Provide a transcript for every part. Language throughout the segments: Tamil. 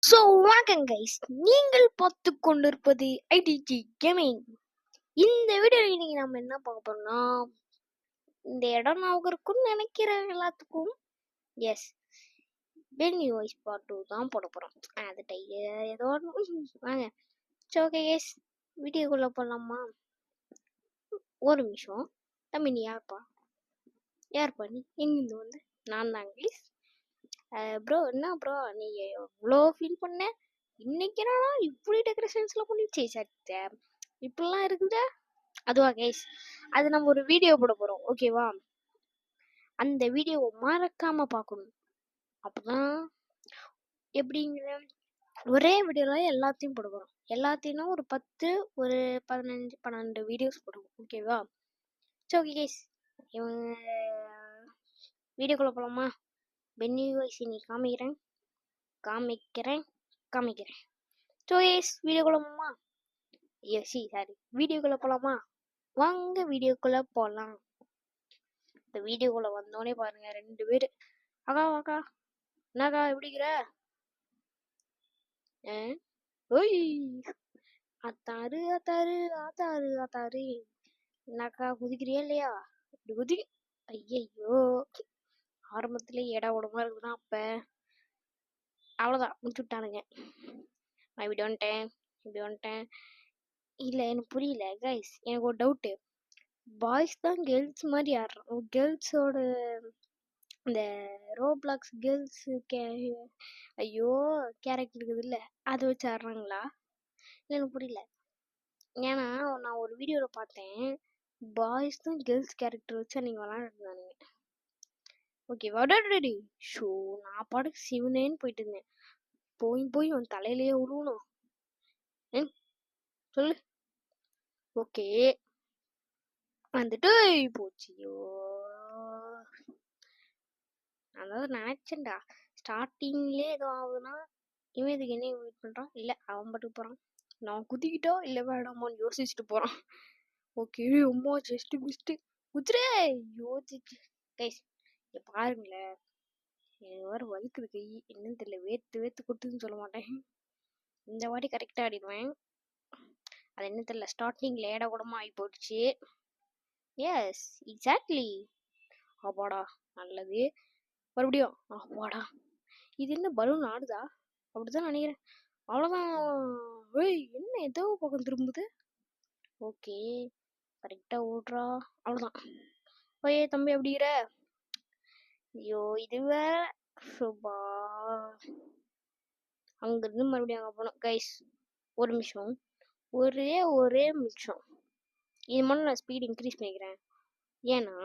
ஸோ வணக்கம் கைஸ், நீங்கள் பார்த்து கொண்டிருப்பது ஐடிஜி கேமிங். இந்த வீடியோவில் இன்னைக்கு நம்ம என்ன பார்க்க போறோம்னா, இந்த இடம் ஞாபகம் இருக்கும்னு நினைக்கிற எல்லாத்துக்கும் எஸ் பென் யூஎஸ் பார்ட் 2 தான் போட போகிறோம். அது ஏதோ வாங்க. ஸோ ஓகே கைஸ், வீடியோக்குள்ளே போகலாமா? ஒரு நிமிஷம். தம்பி நீ யார்ப்பா நீ எங்கிருந்து வந்து? நான் தான் கைஸ். ப்ரோ என்ன ப்ரோ நீ எவ்வளோ ஃபீல் பண்ண, இன்னைக்கு என்னடா இப்படி டெக்கரேஷன்ஸ்லாம் பண்ணிச்சு சட்டை இப்படிலாம் இருக்குதா? அதுவா கைஸ், அது நம்ம ஒரு வீடியோ போட போகிறோம், ஓகேவா? அந்த வீடியோவை மறக்காம பார்க்கணும். அப்பதான் எப்படிங்கிற ஒரே வீடியோவில் எல்லாத்தையும் போட போகிறோம். எல்லாத்தையும் ஒரு 10 ஒரு 15 12 வீடியோஸ் போடுவோம், ஓகேவா? சரி ஓகே கைஸ், இவங்க வீடியோக்குள்ளே போகலாமா? பென்னி வாய்ஸ் நீ காமிக்கிறேன். ஸோ கைஸ், வீடியோக்குள்ளே போகலாமா? வீடியோக்குள்ளே போகலாமா? வாங்க வீடியோக்குள்ளே போகலாம். இந்த வீடியோக்குள்ளே வந்தோடனே பாருங்க, 2 பேர் அக்கா என்னக்கா எப்படிங்கிற? ஓய் அத்தாரு என்னக்கா குதிக்கிறியா இல்லையா? இப்படி குதி. ஐயோ ஆரம்பத்துல ஏடா உடம்பா இருக்குதுன்னா அப்ப அவ்வளோதான் முடிச்சு விட்டானுங்க. நான் இப்படி வந்துட்டேன். இல்லை எனக்கு புரியல கைஸ், எனக்கு ஒரு டவுட்டு. பாய்ஸ் தான் கேர்ள்ஸ் மாதிரி ஆடுறோம். கேர்ள்ஸோட இந்த ரோப்ளாக்ஸ் கேர்ள்ஸ் கேரக்டர் இருக்குது இல்லை, அதை வச்சு ஆடுறாங்களா? எனக்கு புரியல. ஏன்னா நான் ஒரு வீடியோவில் பார்த்தேன், பாய்ஸ் தான் கேர்ள்ஸ் கேரக்டர் வச்சு நீங்கள் விளாண்டுருந்தானுங்க. ஓகேவா? டடி ஷோ நான் பாட்டுக்கு சிவனேன்னு போயிட்டு இருந்தேன். போய் அவன் தலையிலேயே உருவணும். சொல்லு. ஓகே வந்துட்டு போச்சியோ. அதாவது நினைச்சேன்டா ஸ்டார்டிங்லேயே ஏதோ ஆகுதுன்னா இவன் இதுக்கு என்ன வெயிட் பண்ணுறான்? இல்லை அவன் பாட்டுக்கு போகிறான். நான் குதிக்கிட்டோ இல்லை வேடாமான்னு யோசிச்சுட்டு போகிறான். ஓகே ரொம்ப ஜஸ்ட்டு குதிச்சுட்டு குதிரே யோசிச்சு கைஸ் பாருங்களேன். எனக்கு வேறு வலிக்குது கை, என்னன்னு தெரியல. வேர்த்து கொட்டுதுன்னு சொல்ல மாட்டேன், இந்த வாட்டி கரெக்டாக ஆடிடுவேன். அது என்ன தெரியல, ஸ்டார்டிங்கில் ஏடா கூடமா ஆகி போயிடுச்சு. Yes exactly. அப்பாடா நல்லது. மறுபடியும் அப்பாடா. இது என்ன பலூன் ஆடுதா? அப்படிதான் நினைக்கிறேன். அவ்வளோதான். ஏய் என்ன ஏதோ பக்கம் திரும்புது. ஓகே கரெக்டாக ஓடுறா. அவ்வளோதான். ஓயே தம்பி அப்படிங்கிற. ஐயோ இது வேற சுபா. அங்கிருந்து மறுபடியும் அங்கே போனோம் கைஸ். ஒரு நிமிஷம், ஒரே நிமிஷம். இது மட்டும் நான் ஸ்பீட் இன்க்ரீஸ் பண்ணிக்கிறேன், ஏன்னா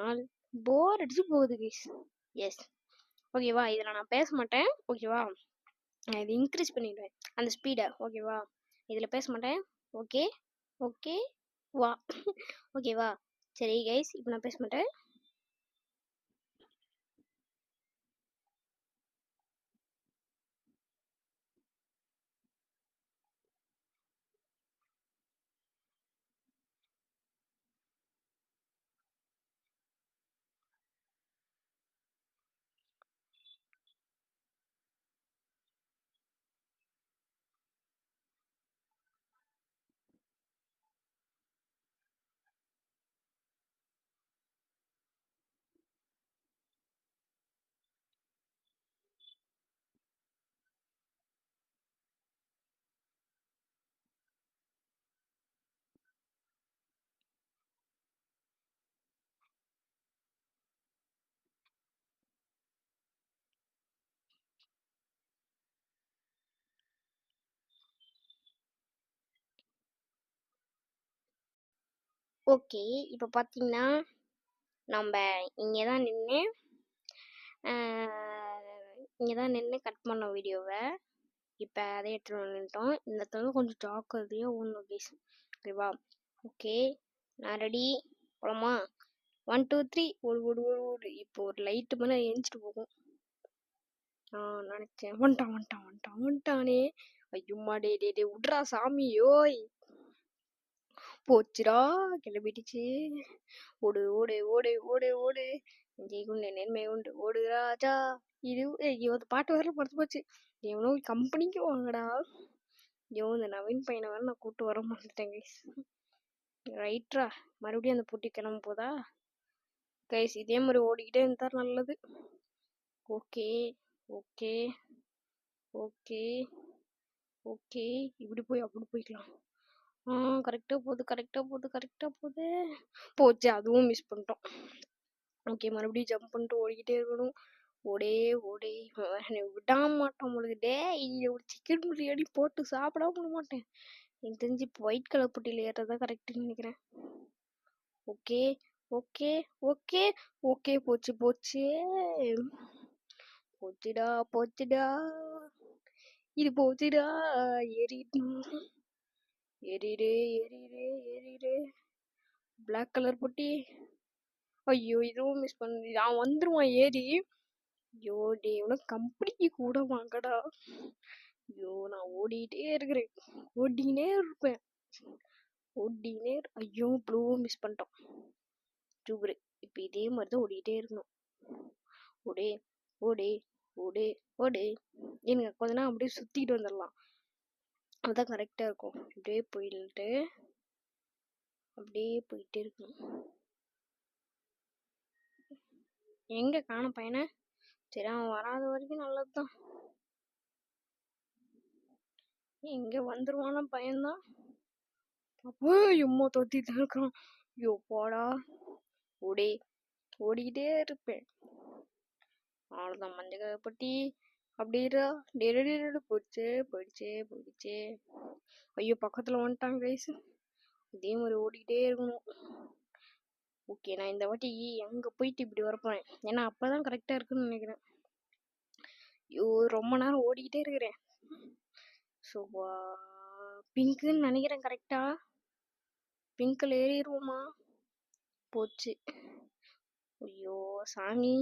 போர் அடிச்சு போகுது கைஸ். எஸ் ஓகேவா, இதில் நான் பேச மாட்டேன், ஓகேவா? நான் இதை இன்க்ரீஸ் பண்ணிடுவேன் அந்த ஸ்பீடை, ஓகேவா? இதில் பேச மாட்டேன். ஓகே வா ஓகேவா? சரி கைஸ், இப்போ நான் பேச மாட்டேன். ஓகே இப்போ பார்த்தீங்கன்னா நம்ம இங்கே தான் நின்று கட் பண்ண வீடியோவை இப்போ அதை எடுத்துகிட்டு வந்துட்டோம். இந்த தடவை கொஞ்சம் ஜாக்கிரதையாக ஓடணும் கைஸ், ஓகேவா? ஓகே நான் ரெடி, போலாமா? 1 2 3 ஓடு. இப்போ ஒரு லைட்டு மேலே எழுந்திரிச்சிட்டு போகும். நினச்சேன் வந்துட்டானே. ஐயோம்மா டே விட்றா சாமி. யோய் போச்சுடா, கிளம்பிடுச்சு. ஓடு ஜெய்குண்ட நேர்மை உண்டு, ஓடு ராஜா. இது ஐயோ அந்த பாட்டு வேற மறந்து போச்சு. எவனோ கம்பெனிக்கு வாங்கடா. ஐயோ இந்த நவீன் பையனை வேற நான் கூப்பிட்டு வர மாட்டேன் கைஸ். ரைட்ரா, மறுபடியும் அந்த போட்டி கிளம்ப போதா கைஸ்? இதே மாதிரி ஓடிக்கிட்டே இருந்தா நல்லது. ஓகே ஓகே ஓகே ஓகே, இப்படி போய் அப்படி போய்க்கலாம். கரெக்டாக போகுது கரெக்டாக போகுது கரெக்டாக போகுது. போச்சு, அதுவும் மிஸ் பண்ணிட்டோம். ஓகே, மறுபடியும் ஜம்ப் பண்ணிட்டு ஓடிக்கிட்டே இருக்கணும். ஓடே ஓடே, விடாம மாட்டோம் உங்களுக்கு. டே ஒரு சிக்கன் பிரியாணி போட்டு சாப்பிடாம விட மாட்டேன். எனக்கு தெரிஞ்சு இப்போ ஒயிட் கலர் பொட்டியில் ஏற்றதான் கரெக்டுன்னு நினைக்கிறேன். ஓகே ஓகே ஓகே ஓகே, போச்சு போச்சு போச்சுடா போச்சுடா, இது போச்சுடா. ஏறிடு ஏறிடு ஏறிடு ஏறிடு. பிளாக் கலர் பொட்டி. ஐயோ இதுவும் மிஸ் பண்ணி அவன் வந்துருவான் ஏறி. ஐயோ டே, உனக்கு கம்பெனிக்கு கூட வாங்கடா. ஐயோ நான் ஓடிட்டே இருக்கிறேன், ஓடினே இருப்பேன் ஓடினே. ஐயோ ப்ளூவும் மிஸ் பண்ணிட்டோம். சூப்பர், இப்போ இதே மாதிரி தான் ஓடிட்டே இருக்கணும். ஓடே ஓடே ஓடே ஓடே. எனக்கு கொஞ்ச நேரம் அப்படியே சுத்திட்டு வந்துடலாம், அதுதான் கரெக்டா இருக்கும். அப்படியே போயிட்டு அப்படியே போயிட்டே இருக்கணும். எங்க காணோம் பையனை? சரி, அவன் வராத வரைக்கும் நல்லதுதான். எங்க வந்துருவான பையன்தான். அப்போ எம்மா தொத்திட்டு இருக்கிறான். ஐயோ போடா. ஓடே ஓடிக்கிட்டே இருப்பேன். அவ்வளோதான், மஞ்சள் பட்டி. அப்படிடா. போயிடுச்சு போயிடுச்சு போயிடுச்சு. ஐயோ பக்கத்துல வந்துட்டாங்க கைஸ். இதே மாதிரி ஓடிக்கிட்டே இருக்கணும். ஓகே, நான் இந்த வாட்டி அங்க போயிட்டு இப்படி வரப்போறேன், ஏன்னா அப்பதான் கரெக்டா இருக்குன்னு நினைக்கிறேன். ஐயோ ரொம்ப நேரம் ஓடிக்கிட்டே இருக்கிறேன். ஸோ பிங்க்குன்னு நினைக்கிறேன். கரெக்டா பிங்க்ல ஏறிடுவோமா? போச்சு. ஐயோ சாமி.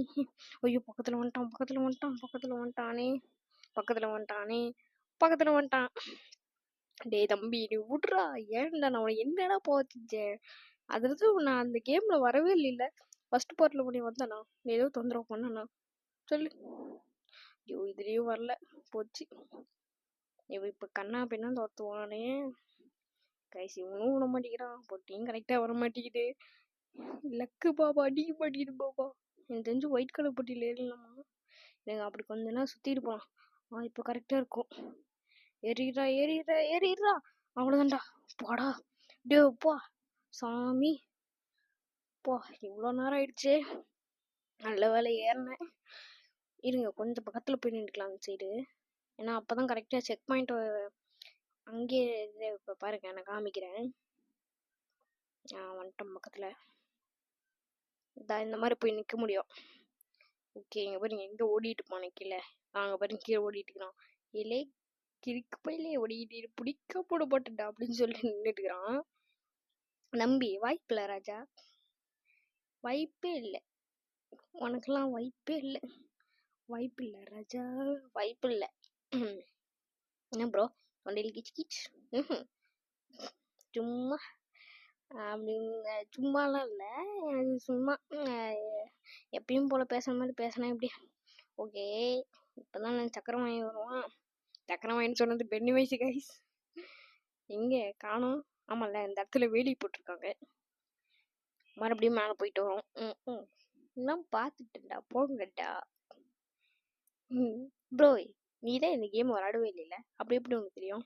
ஐயோ பக்கத்துல வந்துட்டான் பக்கத்துல வந்துட்டான் பக்கத்துல வந்துட்டானே பக்கத்துல வந்துட்டானே பக்கத்துல வந்துட்டான். டே தம்பி நீ விட்றா, ஏன்டா நான் உனக்கு என்னடா போச்சுச்சேன்? அதுல நான் அந்த கேம்ல வரவே இல்லைல்ல. ஃபர்ஸ்ட் பார்ட்ல பண்ணி வந்தானா? நீ ஏதோ தொந்தரவு பண்ணனா சொல்லு. ஐயோ இதுலயும் வரல, போச்சு. இப்ப கண்ணா பின்னா தோத்துவானே கைஸ். இவனும் விட மாட்டேங்கிறான், பொட்டியும் கரெக்டா வர மாட்டேங்குது. லக்கு பாபா, அடிக்க மாட்டேங்குது பாபா. எனக்கு தெரிஞ்சு ஒயிட் கலர் பொட்டியில் ஏறலாமா? எனக்கு அப்படி கொஞ்ச நேரம் சுத்திட்டு போலாம். இப்போ கரெக்டா இருக்கும். ஏறிடுறா ஏறிடுறா ஏறிடுறா. அவ்வளோதான்டா, போடா. டே போ சாமி, போ. இவ்வளோ நேரம் ஆயிடுச்சு, நல்ல வேலை ஏறினேன். இருங்க கொஞ்சம் பக்கத்துல போய் நின்றுக்கலாம் அந்த சைடு, ஏன்னா அப்பதான் கரெக்டா செக் பாயிண்ட் அங்கே. இப்போ பாருங்க நான் காமிக்கிறேன். வந்துட்டோம் பக்கத்துல. இந்த மாதிரி போய் நிக்க முடியும். ஓகே, இங்க பாருங்க எங்க ஓடிட்டு போன கீழே. அங்க பாருங்க கீழே ஓடிட்டு இருக்கிறான். இலே கிறுக்கு பையிலே ஓடிட்டு பிடிக்க போட போட்டுட்டா அப்படின்னு சொல்லி நின்றுட்டு இருக்கிறான். நம்பி வாய்ப்பில்லை ராஜா, வாய்ப்பே இல்லை உனக்கெல்லாம், வாய்ப்பே இல்லை, வாய்ப்பு இல்லை ராஜா, வாய்ப்பு இல்லை. என்ன ப்ரோ தொண்டையில் கிச் கிச்? சும்மா அப்படிங்க, சும்மாலாம் இல்லை, அது சும்மா எப்பயும் போல பேசுற மாதிரி பேசினேன் இப்படி. ஓகே, இப்பதான் நான் சக்கரம் வாங்கி வருவான். சக்கரம் வாங்கின்னு சொன்னது பெண்ணி வயசு கைஸ். எங்க காணோம்? ஆமால இந்த இடத்துல வேலி போட்டிருக்காங்க. மறுபடியும் மேலே போயிட்டு வரோம். எல்லாம் பார்த்துட்டுடா, போங்கடா. ப்ரோ நீ தான் இந்த கேம் விளாடவே இல்லைல்ல, அப்படி எப்படி உனக்கு தெரியும்?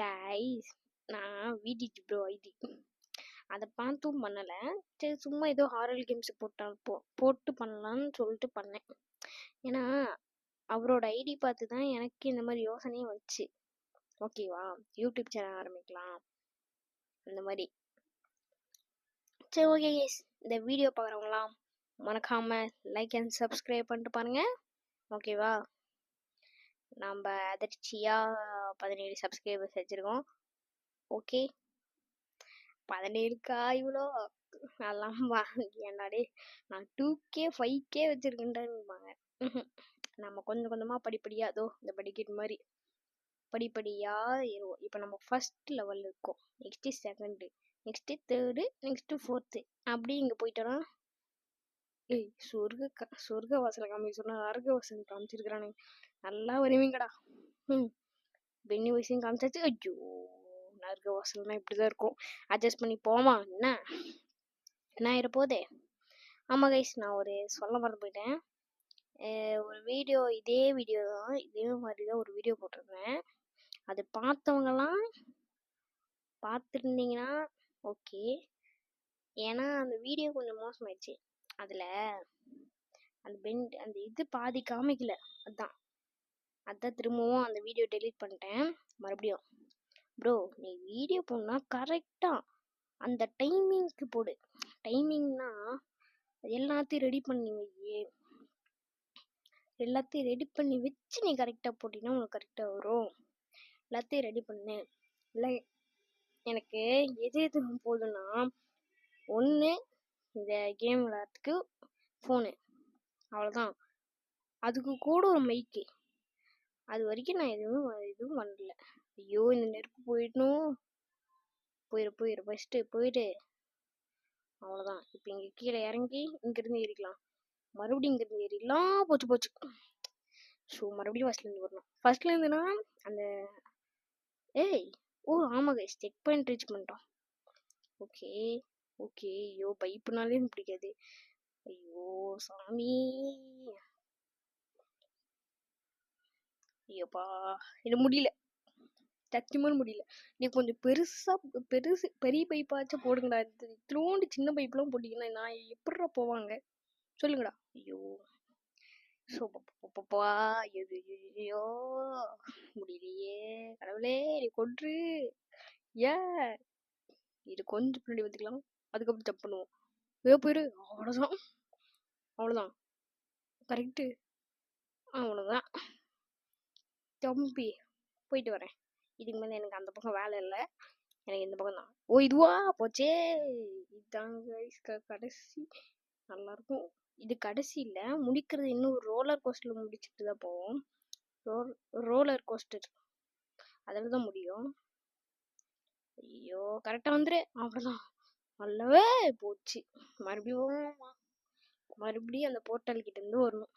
கைஸ் நான் விடிடி ப்ரோ ஐடி அதை பார்த்தும் பண்ணலை. சரி சும்மா ஏதோ ஹாரர் கேம்ஸ் போட்டு பண்ணலான்னு சொல்லிட்டு பண்ணேன். ஏன்னா அவரோட ஐடி பார்த்து தான் எனக்கு இந்த மாதிரி யோசனையும் வந்துச்சு. ஓகேவா, யூடியூப் சேனல் ஆரம்பிக்கலாம் அந்த மாதிரி. சரி ஓகே கைஸ், இந்த வீடியோ பார்க்குறவங்களாம் மறக்காம லைக் அண்ட் சப்ஸ்கிரைப் பண்ணிட்டு பாருங்க. ஓகேவா, நம்ம அதிர்ச்சியாக 17 சப்ஸ்கிரைபர்ஸ் வச்சுருக்கோம். ஓகே 17க்கா இவ்வளோ? அதெல்லாம் ஏன்னாடே நான் 2K 5K வச்சுருக்கேன்டாங்க. நம்ம கொஞ்சம் கொஞ்சமாக படிப்படியாக அதோ இந்த படிக்கட்டு மாதிரி படிப்படியாக ஏறுவோம். இப்போ நம்ம ஃபர்ஸ்ட் லெவல் இருக்கோம், next second, next third, next fourth, அப்படி இங்கே போயிட்டோன்னா சொர்க்க வாசலை காமிக்க சொன்னா நரக வாசல் காமிச்சிருக்கிறானே. நல்லா வருவீங்கடா. பென்னி வயசையும் காமிச்சாச்சு. ஐயோ நறுக்க வாசல்னா இப்படிதான் இருக்கும். அட்ஜஸ்ட் பண்ணி போமா என்ன ஆயிரப்போதே. ஆமா கைஸ், நான் ஒரு சொல்ல மறந்து போயிட்டேன். ஒரு வீடியோ, இதே வீடியோ தான், இதே மாதிரி தான் ஒரு வீடியோ போட்டிருந்தேன். அது பார்த்தவங்கலாம் பார்த்துருந்தீங்கன்னா ஓகே. ஏன்னா அந்த வீடியோ கொஞ்சம் மோசமாயிடுச்சு. அதில் அந்த இது பாதி காமிக்கல. அதான் திரும்பவும் அந்த வீடியோ டெலீட் பண்ணிட்டேன். மறுபடியும் ப்ரோ, நீ வீடியோ போடனா கரெக்டாக அந்த டைமிங்க்கு போடு. டைமிங்னா எல்லாத்தையும் ரெடி பண்ணி வை. எல்லாத்தையும் ரெடி பண்ணி வச்சு நீ கரெக்டாக போட்டினா உனக்கு கரெக்டாக வரும். எல்லாத்தையும் ரெடி பண்ணு. இல்லை எனக்கு எது போதுன்னா, ஒன்று இந்த கேம் விளையாடுறதுக்கு ஃபோனு, அவ்வளோதான். அதுக்கு கூட ஒரு மைக்கு. அது வரைக்கும் நான் எதுவும் பண்ணல. ஐயோ இந்த நெருப்பு போயிடணும். போயிரு ஃபஸ்ட்டு போயிட்டு அவ்வளோதான். இப்போ இங்கே கீழே இறங்கி இங்கேருந்து ஏறிக்கலாம். மறுபடியும் இங்கேருந்து ஏறிடலாம். போச்சு. ஸோ மறுபடியும் ஃபஸ்ட்லேருந்து வரணும். ஃபஸ்ட்லேருந்துனா அந்த ஆமாம் கைஸ், செக் பாயிண்ட் ரீச் பண்ணிட்டோம். ஓகே. ஐயோ பைப்புனாலே எனக்கு பிடிக்காது. ஐயோ சாமி, ஐயோப்பா, இது முடியல, சத்தியமாக முடியல. நீ கொஞ்சம் பெரிய பைப்பாச்சும் போடுங்கடா. இத்தனோண்டு சின்ன பைப்லாம் போட்டிங்கன்னா நான் எப்படிடா போவாங்க சொல்லுங்கடா. ஐயோ சோப்பா, ஐயோ முடியலையே கடவுளே, நீ கொன்று. இது கொஞ்சம் பின்னாடி வந்துக்கலாம், அதுக்கப்புறம் ஜம்ப் பண்ணுவோம். போயிரு. அவ்வளோதான் கரெக்டு. அவ்வளோதான் தம்பி, போயிட்டு வரேன். இதுக்கு மேலே எனக்கு அந்த பக்கம் வேலை இல்லை, எனக்கு இந்த பக்கம் தான். இதுவா போச்சே. இதுதாங்க கடைசி. நல்லாயிருக்கும். இது கடைசி இல்லை, முடிக்கிறது இன்னும் ரோலர் கோஸ்டரில் முடிச்சுட்டு தான் போவோம். ரோலர் கோஸ்டர் அதில் தான் முடியும். ஐயோ கரெக்டாக வந்துரு. அவ்வளோதான், நல்லாவே போச்சு. மறுபடியும் அந்த போர்ட்டல் கிட்ட இருந்து வரணும்.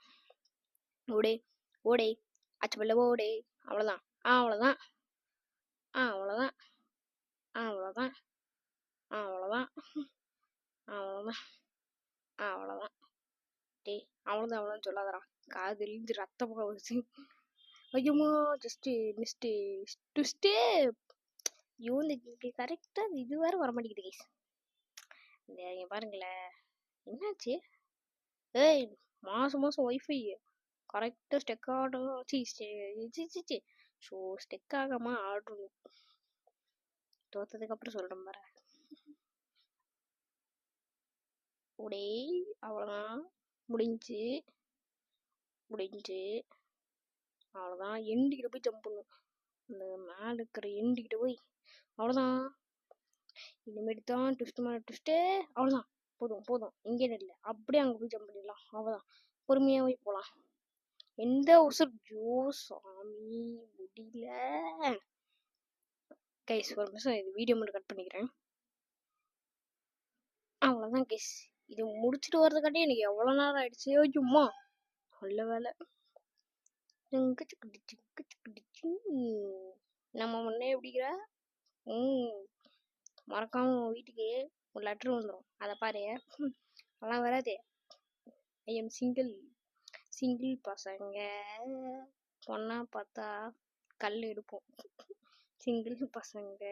ஓடே அச்சு பல்ல ஓடே. அவ்வளோதான். டேய் அவ்வளோதான் சொல்லாதடா, காதுலேருந்து ரத்தம் போகுது. ஐயோமா ஜஸ்ட்டு மிஸ்டே. ஐயோ இந்த கரெக்டாக இது வேறு வர மாட்டேங்குது கைஸ். இங்கே பாருங்களேன், என்னாச்சு? மாதம் ஒய்ஃபை கரெக்டாக ஸ்டெக் ஆகணும். ஸோ ஸ்டெக் ஆகாமல் ஆடணும். தோற்றதுக்கப்புறம் சொல்கிறேன் பாரு. அவ்வளோதான், முடிஞ்சு. அவ்வளோதான், எண்டுக்கிட்ட போய் ஜம்ப் பண்ணும். அந்த மேலே இருக்கிற எண்டுக்கிட்ட போய் அவ்வளோதான். இனிமேட்டு தான் ட்விஸ்ட் மேலே ட்விஸ்ட்டு. அவ்வளோதான், போதும். இங்கே இல்லை, அப்படியே அங்கே போய் ஜம்ப் பண்ணிடலாம். அவ்வளோதான், பொறுமையாகவே போகலாம். எந்த உசர். ஜோ சாமி முடியல கைஸ். ஒரு நிமிஷம், இது வீடியோ மட்டும் கட் பண்ணிக்கிறேன். அவ்வளோதான் கைஸ், இது முடிச்சுட்டு வரதுக்காட்டி எனக்கு எவ்வளோ நேரம் ஆயிடுச்சு. சும்மா நல்ல வேலை. நம்ம முன்னே எப்படிங்கிற மறக்காம வீட்டுக்கு ஒரு லெட்டர் வந்துடும், அதை பாரு. அதெல்லாம் வராது. ஐ எம் சிங்கிள் பசங்க, பொண்ணா பார்த்தா கல் எடுப்போம். சிங்கிள் பசங்க,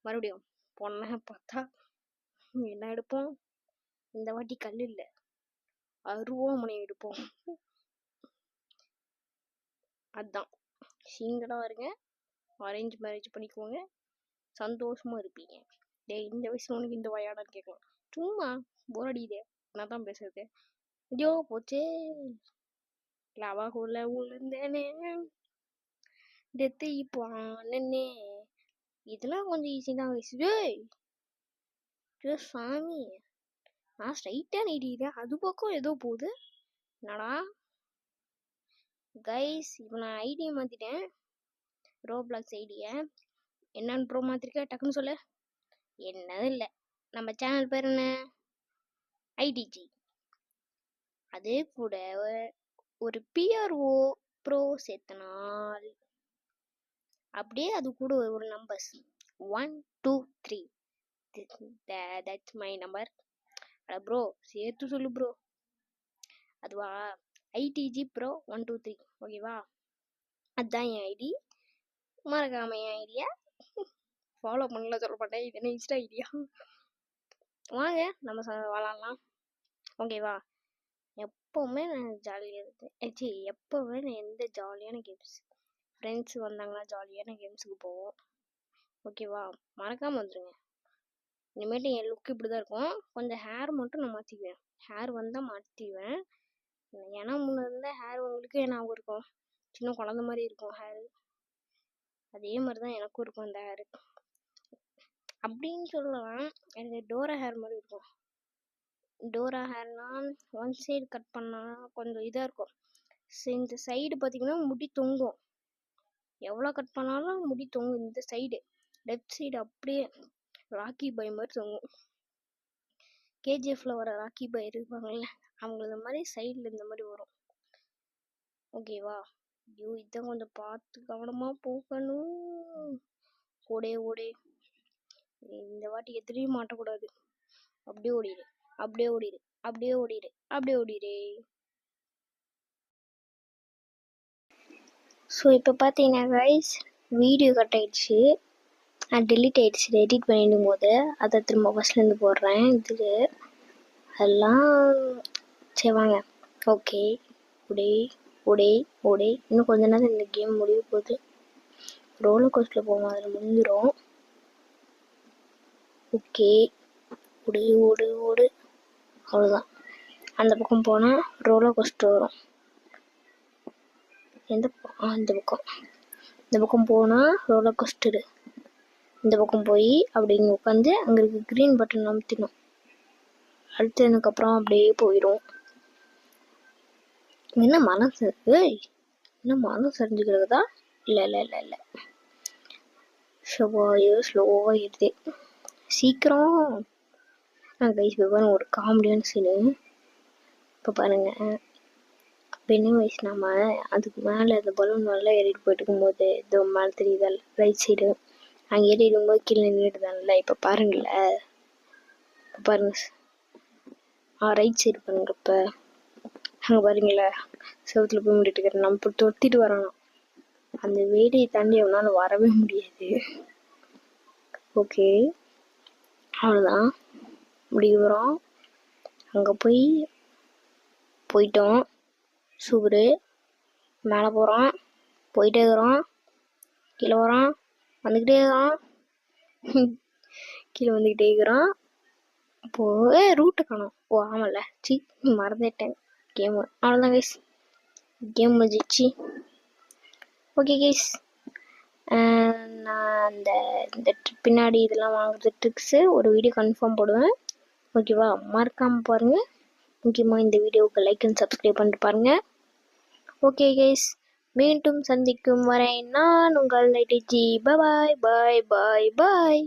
மறுபடியும் பொண்ணை பார்த்தா என்ன எடுப்போம்? இந்த வாட்டி கல் இல்லை, அருவாமனை எடுப்போம். அதுதான், சிங்கிளாக இருங்க, அரேஞ்ச் மேரேஜ் பண்ணிக்குவோங்க, சந்தோஷமா இருப்பீங்க. இந்த வயசுல உனக்கு இந்த வயாடான்னு கேட்கலாம். சும்மா போர் அடிக்குதே, நான் தான் பேசுறது. ஐயோ போச்சே, லவாகுள்ள உளுந்தேனே, டெத்து இப்போ அண்ணனே. இதெல்லாம் கொஞ்சம் ஈஸி தான் வயசு. சாமி, நான் ஸ்ட்ரைட்டாக நீட்டிக்கிறேன், அது பக்கம் ஏதோ போகுது. என்னடா கைஸ், இப்போ நான் ஐடியை மாற்றிட்டேன், ரோப்ளாக்ஸ் ஐடியை. என்னன்னு ப்ரோ மாற்றிருக்க, டக்குன்னு சொல்ல. என்னது இல்லை, நம்ம சேனல் பேர் என்ன? ஐடிஜி. அதே கூட ஒரு PRO ப்ரோ சேர்த்தனால் அப்படியே அது கூட ஒரு numbers 1 2 3 that's my number. Bro சேர்த்து சொல்லு ப்ரோ. அதுவா ITG ப்ரோ 1 2 3 ஓகேவா? அதுதான் என் ஐடி. மறக்காம என் ஐடியா ஃபாலோ பண்ணல சொல்ல மாட்டேன், இது என்ன இன்ஸ்டா ஐடியா. வாங்க நம்ம விளாட்லாம் ஓகேவா? எப்போவுமே நான் ஜாலியாக இருந்தேன். எப்போவுமே நான் எந்த ஜாலியான கேம்ஸ் ஃப்ரெண்ட்ஸ் வந்தாங்கன்னா ஜாலியான கேம்ஸுக்கு போவோம் ஓகேவா? மறக்காமல் வந்துடுங்க. இனிமேட்டு என் லுக் இப்படி தான் இருக்கும். கொஞ்சம் ஹேர் மட்டும் நான் மாற்றிக்குவேன். ஹேர் வந்தால் மாற்றிக்குவேன். ஏன்னா முன்னே இருந்த ஹேர் உங்களுக்கு ஞாபகம் இருக்கும், சின்ன குழந்த மாதிரி இருக்கும் ஹேரு. அதே மாதிரி தான் எனக்கும் இருக்கும் அந்த ஹேரு. அப்படின்னு சொல்லலாம். எனக்கு டோரா ஹேர் மாதிரி இருக்கும். டோரா ஹேர்னா ஒன் சைடு கட் பண்ணால் கொஞ்சம் இதாக இருக்கும். இந்த சைடு பார்த்தீங்கன்னா முடி தொங்கும். எவ்வளோ கட் பண்ணாலும் முடி தொங்கும். இந்த சைடு லெஃப்ட் சைடு அப்படியே ராக்கி பாய் மாதிரி தொங்கும். KGFல வர ராக்கி பாய் இருப்பாங்கல்ல, அவங்க இந்த மாதிரி சைடில் இந்த மாதிரி வரும் ஓகேவா? ஐயோ இதான் கொஞ்சம் பார்த்து கவனமாக போகணும். ஓடே ஓடே, இந்த வாட்டி எதிரையும் மாட்டக்கூடாது. அப்படியே ஓடிடு, அப்படியே ஓடிடு, அப்படியே ஓடிடு, அப்படியே ஓடிடு. ஸோ இப்போ பார்த்தீங்கன்னா கைஸ் வீடியோ கட் ஆயிடுச்சு, டெலிட் ஆயிடுச்சு. எடிட் பண்ணிடும் போது அதை திரும்ப ஃபஸ்ட்லேருந்து போடுறேன். இதுக்கு அதெல்லாம் சரி வாங்க. ஓகே ஓடே ஓடே ஓடே. இன்னும் கொஞ்ச நேரம் இந்த கேம் முடிய போகுது. ரோலர் கோஸ்டரில் போவோம், அதில் முடிஞ்சிடும். ஓகே ஓடு ஓடு ஓடு, அவ்வளோதான். அந்த பக்கம் போனால் ரோலர் கோஸ்டர் வரும். எந்த பக்கம்? இந்த பக்கம். இந்த பக்கம் போனால் ரோலர் கோஸ்டரு. இந்த பக்கம் போய் அப்படி இங்கே உட்காந்து அங்கே இருக்க க்ரீன் பட்டன் அமுத்திடும். அழுத்ததுக்கப்புறம் அப்படியே போயிடும். என்ன மனசு என்ன மனசு அறிஞ்சுக்கிறதா? இல்லை இல்லை இல்லை இல்லை, ஸ்லோவாக ஏறுது. சீக்கிரம் கைஸ் பாருங்க, ஒரு காமெடியான சீனு இப்போ பாருங்க. பெண்ணு வயசு நம்ம அதுக்கு மேலே அந்த பலூன் நல்லா ஏறிட்டு போயிட்டு இருக்கும்போது இது மேலே தெரியுதா ரைட் சைடு, அங்கே ஏறிடும்போது கீழே நின்றுடுதான்ல. இப்போ பாருங்களேன், பாருங்க ரைட் சைடு பாருங்க. இப்போ அங்கே பாருங்களேன், செவத்தில் போய் முடிட்டு இருக்கிறேன். நம்ம இப்போ தொத்திட்டு வரணும். அந்த வேலையை தாண்டி அவனால வரவே முடியாது. ஓகே அவ்வளோதான், முடிக்கிறோம். அங்கே போயிட்டோம். சூப்பரு. மேலே போகிறோம், போயிட்டே இருக்கிறோம். கீழே வரோம், வந்துக்கிட்டே இருக்கிறோம். கீழே வந்துக்கிட்டே இருக்கிறோம். அப்போது ரூட்டு காணும். ஓ ஆமாம்ல, மறந்துட்டேன் கேமு. அவ்வளோதான் கைஸ், கேம் முடிஞ்சிச்சு. ஓகே கைஸ், நான் இந்த பின்னாடி இதெல்லாம் வாங்குறது ட்ரிக்ஸு ஒரு வீடியோ கன்ஃபார்ம் போடுவேன் ஓகேவா? மறக்காமல் பாருங்கள். முக்கியமாக இந்த வீடியோவுக்கு லைக் அண்ட் சப்ஸ்கிரைப் பண்ணிட்டு பாருங்கள். ஓகே கைஸ், மீண்டும் சந்திக்கும் வரை நான் உங்கள் ITG. பாய் பாய் பாய் பாய்.